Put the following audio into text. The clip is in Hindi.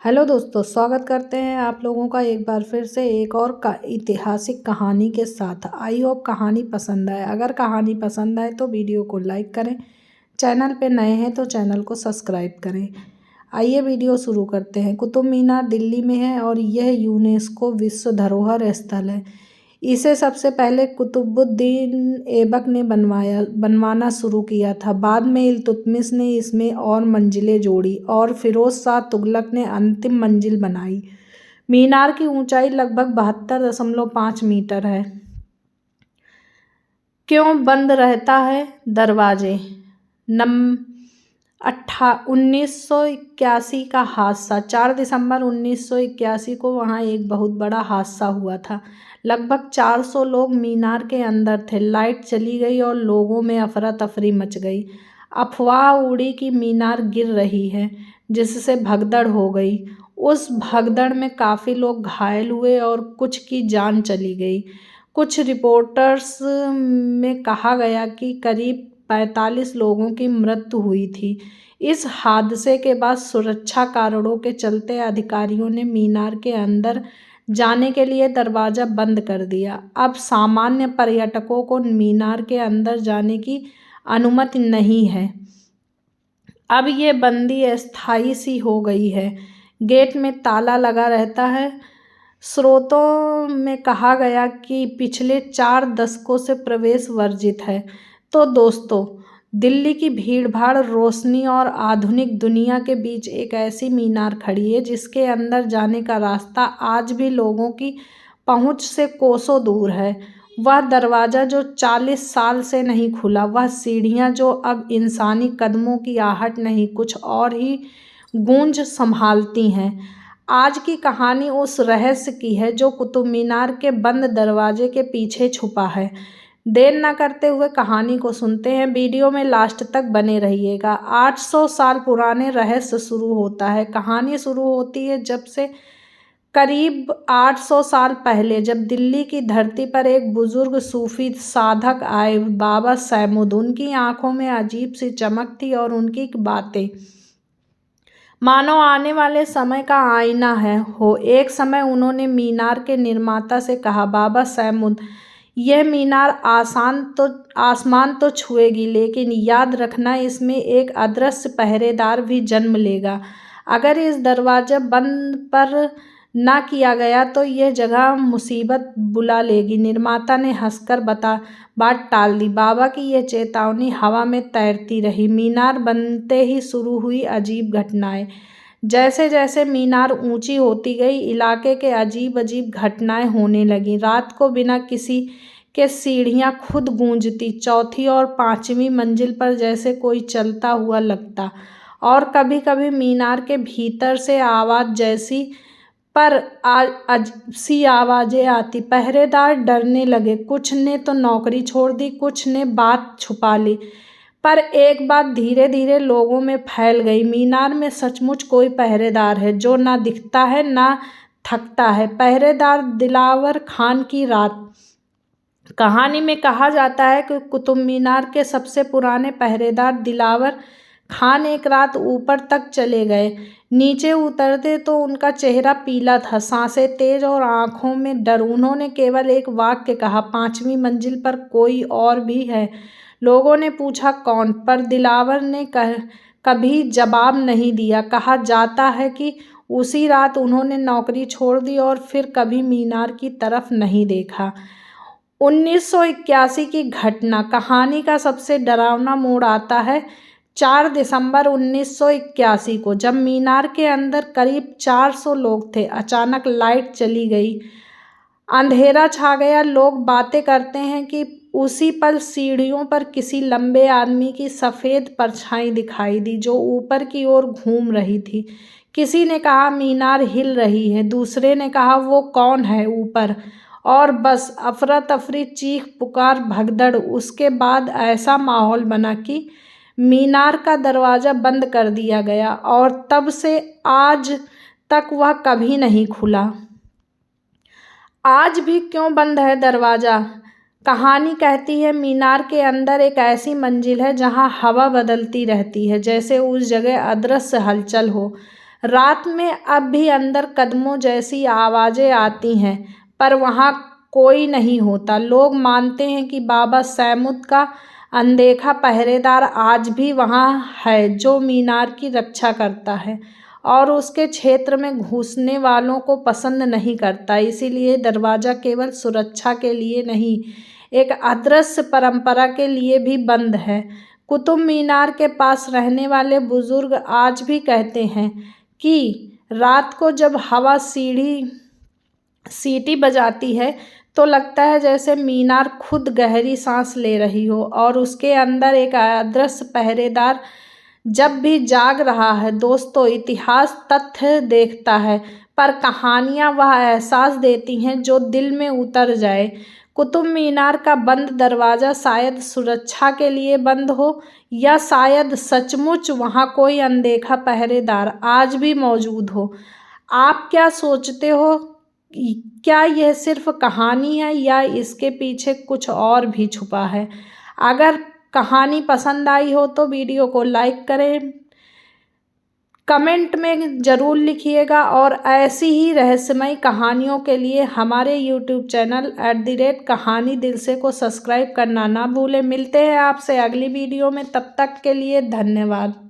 हेलो दोस्तों, स्वागत करते हैं आप लोगों का एक बार फिर से एक और ऐतिहासिक कहानी के साथ। आई होप कहानी पसंद आए। अगर कहानी पसंद आए तो वीडियो को लाइक करें, चैनल पे नए हैं तो चैनल को सब्सक्राइब करें। आइए वीडियो शुरू करते हैं। कुतुब मीनार दिल्ली में है और यह यूनेस्को विश्व धरोहर स्थल है। इसे सबसे पहले कुतुबुद्दीन ऐबक ने बनवाना शुरू किया था। बाद में इल्तुतमिश ने इसमें और मंजिलें जोड़ी और फिरोज शाह तुगलक ने अंतिम मंजिल बनाई। मीनार की ऊंचाई लगभग 72.5 मीटर है। क्यों बंद रहता है दरवाजे? नम 1981 का हादसा। 4 दिसंबर 1981 को वहाँ एक बहुत बड़ा हादसा हुआ था। लगभग 400 लोग मीनार के अंदर थे। लाइट चली गई और लोगों में अफरा तफरी मच गई। अफवाह उड़ी कि मीनार गिर रही है, जिससे भगदड़ हो गई। उस भगदड़ में काफ़ी लोग घायल हुए और कुछ की जान चली गई। कुछ रिपोर्टर्स में कहा गया कि करीब 45 लोगों की मृत्यु हुई थी। इस हादसे के बाद सुरक्षा कारणों के चलते अधिकारियों ने मीनार के अंदर जाने के लिए दरवाज़ा बंद कर दिया। अब सामान्य पर्यटकों को मीनार के अंदर जाने की अनुमति नहीं है। अब ये बंदी अस्थायी सी हो गई है। गेट में ताला लगा रहता है। स्रोतों में कहा गया कि पिछले 4 दशकों से प्रवेश वर्जित है। तो दोस्तों, दिल्ली की भीड़भाड़, रोशनी और आधुनिक दुनिया के बीच एक ऐसी मीनार खड़ी है जिसके अंदर जाने का रास्ता आज भी लोगों की पहुंच से कोसों दूर है। वह दरवाज़ा जो 40 साल से नहीं खुला, वह सीढ़ियाँ जो अब इंसानी कदमों की आहट नहीं कुछ और ही गूंज संभालती हैं। आज की कहानी उस रहस्य की है जो कुतुब मीनार के बंद दरवाजे के पीछे छुपा है। देर न करते हुए कहानी को सुनते हैं। वीडियो में लास्ट तक बने रहिएगा। 800 साल पुराने रहस्य शुरू होता है। कहानी शुरू होती है जब से करीब 800 साल पहले, जब दिल्ली की धरती पर एक बुजुर्ग सूफी साधक आए, बाबा सैमुद। उनकी आंखों में अजीब सी चमक थी और उनकी बातें मानो आने वाले समय का आईना हो। एक समय उन्होंने मीनार के निर्माता से कहा, बाबा सैमुद, यह मीनार आसमान तो छुएगी, लेकिन याद रखना, इसमें एक अदृश्य पहरेदार भी जन्म लेगा। अगर इस दरवाजा बंद पर ना किया गया तो यह जगह मुसीबत बुला लेगी। निर्माता ने हंसकर बात टाल दी। बाबा की यह चेतावनी हवा में तैरती रही। मीनार बनते ही शुरू हुई अजीब घटनाएं। जैसे जैसे मीनार ऊंची होती गई, इलाके के अजीब अजीब घटनाएं होने लगीं। रात को बिना किसी के सीढ़ियां खुद गूंजती। 4थी और 5वीं मंजिल पर जैसे कोई चलता हुआ लगता। और कभी कभी मीनार के भीतर से आवाज़ जैसी पर सी आवाज़ें आती। पहरेदार डरने लगे। कुछ ने तो नौकरी छोड़ दी, कुछ ने बात छुपा ली। पर एक बात धीरे धीरे लोगों में फैल गई, मीनार में सचमुच कोई पहरेदार है जो ना दिखता है ना थकता है। पहरेदार दिलावर खान की रात। कहानी में कहा जाता है कि कुतुब मीनार के सबसे पुराने पहरेदार दिलावर खान एक रात ऊपर तक चले गए। नीचे उतरते तो उनका चेहरा पीला था, सांसें तेज और आंखों में डर। उन्होंने केवल एक वाक्य कहा, 5वीं मंजिल पर कोई और भी है। लोगों ने पूछा, कौन? पर दिलावर ने कभी जवाब नहीं दिया। कहा जाता है कि उसी रात उन्होंने नौकरी छोड़ दी और फिर कभी मीनार की तरफ नहीं देखा। 1981 की घटना। कहानी का सबसे डरावना मोड़ आता है 4 दिसंबर 1981 को, जब मीनार के अंदर करीब 400 लोग थे। अचानक लाइट चली गई, अंधेरा छा गया। लोग बातें करते हैं कि उसी पल सीढ़ियों पर किसी लंबे आदमी की सफ़ेद परछाई दिखाई दी जो ऊपर की ओर घूम रही थी। किसी ने कहा, मीनार हिल रही है। दूसरे ने कहा, वो कौन है ऊपर? और बस अफरा तफरी, चीख पुकार, भगदड़। उसके बाद ऐसा माहौल बना कि मीनार का दरवाज़ा बंद कर दिया गया और तब से आज तक वह कभी नहीं खुला। आज भी क्यों बंद है दरवाज़ा? कहानी कहती है मीनार के अंदर एक ऐसी मंजिल है जहां हवा बदलती रहती है, जैसे उस जगह अदृश्य हलचल हो। रात में अब भी अंदर कदमों जैसी आवाज़ें आती हैं, पर वहाँ कोई नहीं होता। लोग मानते हैं कि बाबा सैमुद का अनदेखा पहरेदार आज भी वहाँ है, जो मीनार की रक्षा करता है और उसके क्षेत्र में घुसने वालों को पसंद नहीं करता। इसीलिए दरवाज़ा केवल सुरक्षा के लिए नहीं, एक अदृश्य परंपरा के लिए भी बंद है। कुतुब मीनार के पास रहने वाले बुजुर्ग आज भी कहते हैं कि रात को जब हवा सीटी बजाती है तो लगता है जैसे मीनार खुद गहरी सांस ले रही हो और उसके अंदर एक अदृश्य पहरेदार जब भी जाग रहा है। दोस्तों, इतिहास तथ्य देखता है, पर कहानियाँ वह एहसास देती हैं जो दिल में उतर जाए। कुतुब मीनार का बंद दरवाज़ा शायद सुरक्षा के लिए बंद हो, या शायद सचमुच वहाँ कोई अनदेखा पहरेदार आज भी मौजूद हो। आप क्या सोचते हो? क्या यह सिर्फ कहानी है या इसके पीछे कुछ और भी छुपा है? अगर कहानी पसंद आई हो तो वीडियो को लाइक करें, कमेंट में ज़रूर लिखिएगा और ऐसी ही रहस्यमयी कहानियों के लिए हमारे यूट्यूब चैनल @कहानी दिल से को सब्सक्राइब करना ना भूलें। मिलते हैं आपसे अगली वीडियो में, तब तक के लिए धन्यवाद।